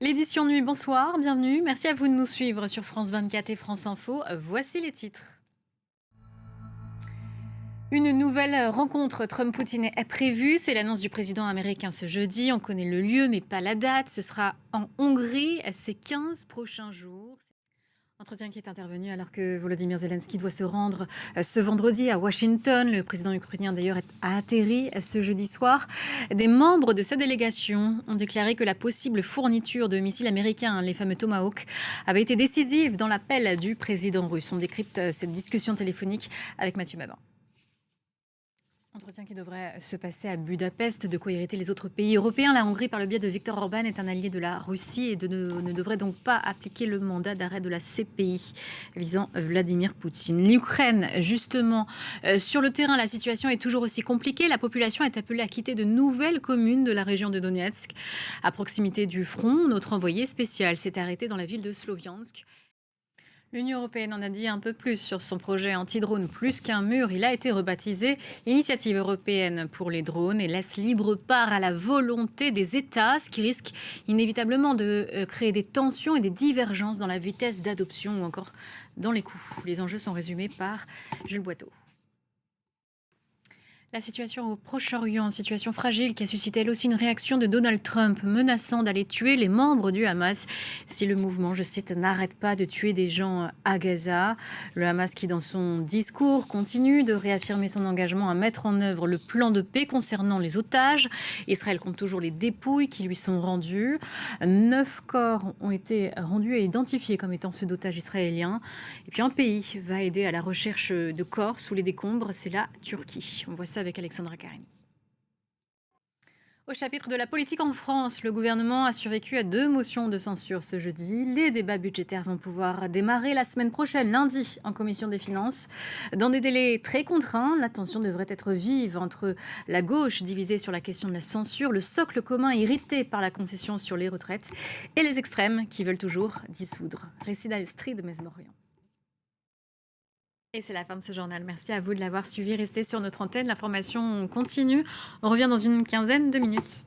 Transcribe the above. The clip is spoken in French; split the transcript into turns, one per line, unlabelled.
L'édition nuit, bonsoir, bienvenue. Merci à vous de nous suivre sur France 24 et France Info. Voici les titres. Une nouvelle rencontre Trump-Poutine est prévue. C'est l'annonce du président américain ce jeudi. On connaît le lieu, mais pas la date. Ce sera en Hongrie ces 15 prochains jours. Entretien qui est intervenu alors que Volodymyr Zelensky doit se rendre ce vendredi à Washington. Le président ukrainien d'ailleurs a atterri ce jeudi soir. Des membres de sa délégation ont déclaré que la possible fourniture de missiles américains, les fameux Tomahawk, avait été décisive dans l'appel du président russe. On décrypte cette discussion téléphonique avec Mathieu Babin. Entretien qui devrait se passer à Budapest, de quoi irriter les autres pays européens. La Hongrie, par le biais de Viktor Orban, est un allié de la Russie et ne devrait donc pas appliquer le mandat d'arrêt de la CPI visant Vladimir Poutine. L'Ukraine, justement, sur le terrain, la situation est toujours aussi compliquée. La population est appelée à quitter de nouvelles communes de la région de Donetsk. À proximité du front, notre envoyé spécial s'est arrêté dans la ville de Sloviansk. L'Union européenne en a dit un peu plus sur son projet anti-drone. Plus qu'un mur, il a été rebaptisé Initiative européenne pour les drones et laisse libre part à la volonté des États, ce qui risque inévitablement de créer des tensions et des divergences dans la vitesse d'adoption ou encore dans les coûts. Les enjeux sont résumés par Jules Boiteau. La situation au Proche-Orient, situation fragile qui a suscité elle aussi une réaction de Donald Trump menaçant d'aller tuer les membres du Hamas si le mouvement, je cite, n'arrête pas de tuer des gens à Gaza. Le Hamas qui dans son discours continue de réaffirmer son engagement à mettre en œuvre le plan de paix concernant les otages. Israël compte toujours les dépouilles qui lui sont rendues. 9 corps ont été rendus et identifiés comme étant ceux d'otages israéliens. Et puis un pays va aider à la recherche de corps sous les décombres, c'est la Turquie. On voit ça avec Alexandra Carini. Au chapitre de la politique en France, le gouvernement a survécu à 2 motions de censure ce jeudi. Les débats budgétaires vont pouvoir démarrer la semaine prochaine, lundi, en commission des finances. Dans des délais très contraints, la tension devrait être vive entre la gauche divisée sur la question de la censure, le socle commun irrité par la concession sur les retraites et les extrêmes qui veulent toujours dissoudre. Récit d'Alstrid Mesmorian. Et c'est la fin de ce journal. Merci à vous de l'avoir suivi. Restez sur notre antenne. L'information continue. On revient dans une quinzaine de minutes.